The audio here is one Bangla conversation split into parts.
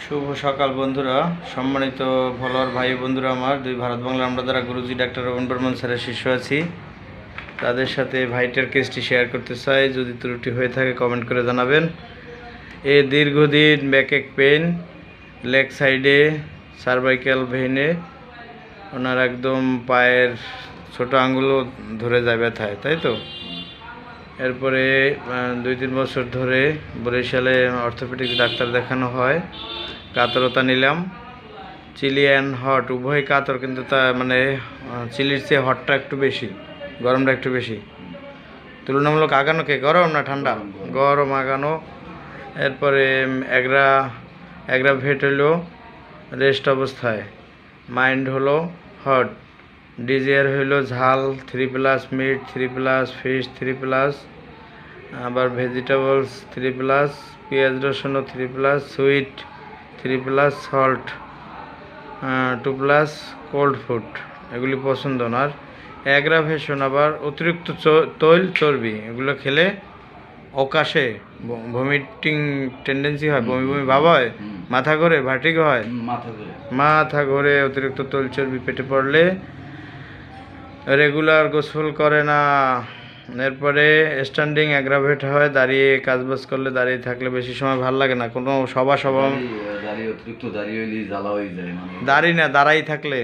শুভ সকাল বন্ধুরা, সম্মানিত ফলোয়ার ভাই বন্ধুরা, আমার দুই ভারত বাংলা আমরা যারা গুরুজি ডাক্তার রবীন বর্মন স্যারের শিষ্য আছি, তাদের সাথে ভাইটার কেসটি শেয়ার করতে চাই। যদি ত্রুটি হয়ে থাকে কমেন্ট করে জানাবেন। এ দীর্ঘদিন ব্যাক পেন, লেগ সাইডে, সার্ভাইকাল ভেইনে, ওনার একদম পায়ের ছোট আঙ্গুলও ধরে যায় ব্যথায়, তাই তো। এরপরে 2-3 বছর ধরে বরিশালে অর্থোপেডিক ডাক্তার দেখানো হয়। কাতরতা নিলাম, চিলি অ্যান্ড হট উভয় কাতর, কিন্তু তা মানে চিলির চেয়ে হটটা একটু বেশি, গরমটা একটু বেশি। তুলনামূলক আগানো কে গরম না ঠান্ডা? গরম আগানো। এরপরে এগ্রা ভেট হলো রেস্ট অবস্থায়, মাইন্ড হলো হট, ডিজিয়ার হইলো ঝাল 3+, মিট 3+, ফিশ 3+, আবার ভেজিটেবলস 3+, পেঁয়াজ রসুনও 3+, সুইট 3+, সল্ট 2+, কোল্ড ফুড এগুলি পছন্দ না। আর অ্যাগ্রাভেশন আবার অতিরিক্ত তৈল চর্বি, এগুলো খেলে অকাশে ভমিটিং টেন্ডেন্সি হয়, বমি বমি ভাব হয়, মাথা ঘোরে, ভার্টিগো হয়, মাথা ঘোরে। অতিরিক্ত তৈল চর্বি পেটে পড়লে রেগুলার গোসল করে না। এরপরে স্ট্যান্ডিং অ্যাগ্রাভেট হয়, দাঁড়িয়ে কাজবাজ করলে, দাঁড়িয়ে থাকলে বেশি সময় ভালো লাগে না। কোনো সভা দাঁড়ি না, দাঁড়াই থাকলে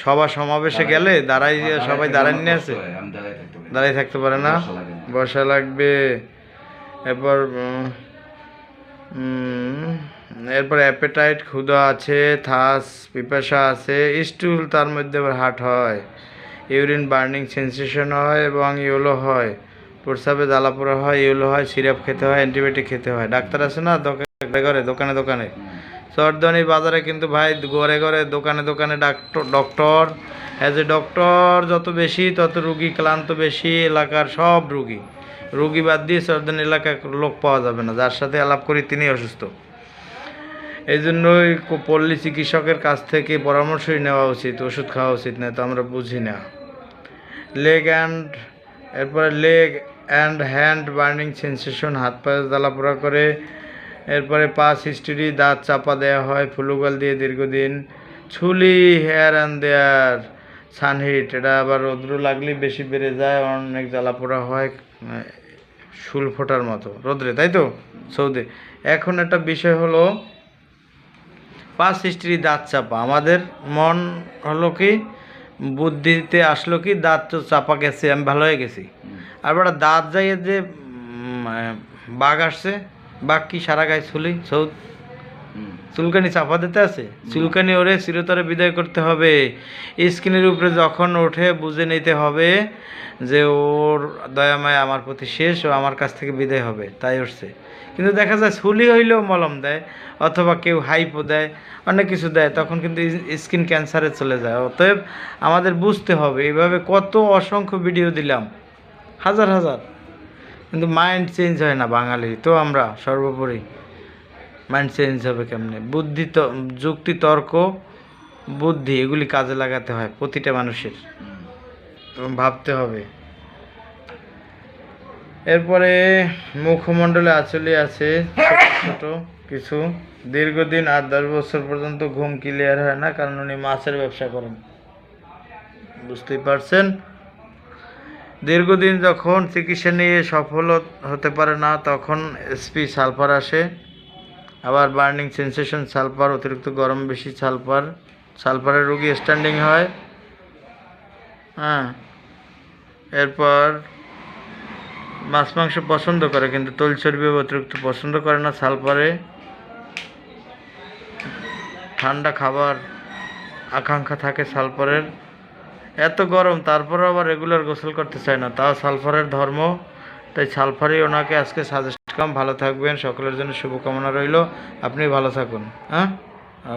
সভা সমাবেশে গেলে দাঁড়াই, সবাই দাঁড়াই নিয়ে আছে, দাঁড়াই থাকতে পারে না, বসা লাগবে। এরপর অ্যাপেটাইট, ক্ষুধা আছে, থাস পিপাসা আছে, স্টুল তার মধ্যে আবার হাট হয়, ইউরিন বার্নিং সেন্সেশন হয় এবং ইয়েলো হয়, প্রস্রাবে জ্বালাপোড়া হয়, ইয়েলো হয়, সিরাপ খেতে হয়, অ্যান্টিবায়োটিক খেতে হয়। ডাক্তার আছে না দোকানে দোকানে, সর্দানি বাজারে, কিন্তু ভাই ঘরে ঘরে দোকানে দোকানে ডক্টর। অ্যাজ এ ডক্টর যত বেশি তত রুগী ক্লান্ত বেশি। এলাকার সব রুগী বাদ দিয়ে সর্দানি এলাকায় লোক পাওয়া যাবে না, যার সাথে আলাপ করি তিনি অসুস্থ। এই জন্যই পল্লী চিকিৎসকের কাছ থেকে পরামর্শই নেওয়া উচিত, ওষুধ খাওয়া উচিত না, তো আমরা বুঝি না। এরপরে leg and hand burning sensation, হাত পায়ে জ্বালাপোড়া করে। এরপরে পাস হিস্ট্রি, দাঁত চাপা দেওয়া হয় ফ্লুগাল দিয়ে দীর্ঘদিন। ছুলি হেয়ার অ্যান্ড দেয়ার, সানহিট, এটা আবার রৌদ্র লাগলেই বেশি বেড়ে যায়, অনেক জ্বালাপোড়া হয়, শুল ফোটার মতো রোদ্রে, তাই তো সৌদে। এখন একটা বিষয় হলো পাস হিস্ট্রি, দাঁত চাপা। আমাদের মন হলো কি, বুদ্ধিতে আসলো কি দাঁত তো চাপা গেছে, আমি ভালো হয়ে গেছি। আর বড় দাঁত যাইয়ে যে বাঘ আসছে, বাঘ কি সারা গায়ে চুলকানি চাপা দিতে আছে, চুলকানি ওরে চিরতরে বিদায় করতে হবে। স্কিনের উপরে যখন ওঠে বুঝে নিতে হবে যে ওর দয়ামায় আমার প্রতি শেষ, ও আমার কাছ থেকে বিদায় হবে, তাই উঠছে। কিন্তু দেখা যায় ছুলি হইলেও মলম দেয়, অথবা কেউ হাইপো দেয়, অনেক কিছু দেয়, তখন কিন্তু স্কিন ক্যান্সারে চলে যায়। অতএব আমাদের বুঝতে হবে। এইভাবে কত অসংখ্য ভিডিও দিলাম, হাজার হাজার, কিন্তু মাইন্ড চেঞ্জ হয় না বাঙালি তো। আমরা সর্বোপরি মাইন্ড চেঞ্জ হবে কেমনে? যুক্তি, তর্ক, বুদ্ধি, এগুলি কাজে লাগাতে হয় প্রতিটা মানুষের, এবং ভাবতে হবে। এরপরে মুখমণ্ডলে আঁচলে আছে ছোট কিছু। দীর্ঘদিন 8-10 বছর পর্যন্ত ঘুম ক্লিয়ার হয় না, কারণ উনি মাছের ব্যবসা করেন, বুঝতেই পারছেন। দীর্ঘদিন যখন চিকিৎসা নিয়ে সফল হতে পারে না, তখন এসপি সালফার আসে। আবার বার্নিং সেন্সেশন, সালফার, অতিরিক্ত গরম বেশি, সালফারের রোগী স্ট্যান্ডিং হয়। এরপর মাছ মাংস পছন্দ করে, কিন্তু তৈল চর্বি অতিরিক্ত পছন্দ করে না। সালফারে ঠান্ডা খাবার আকাঙ্ক্ষা থাকে সালফারের। এত গরম তারপরেও আবার রেগুলার গোসল করতে চায় না, তাও সালফারের ধর্ম, তাই সালফারই ওনাকে আজকে সাজেস্ট করলাম। ভালো থাকবেন, সকলের জন্য শুভকামনা রইল, আপনি ভালো থাকুন।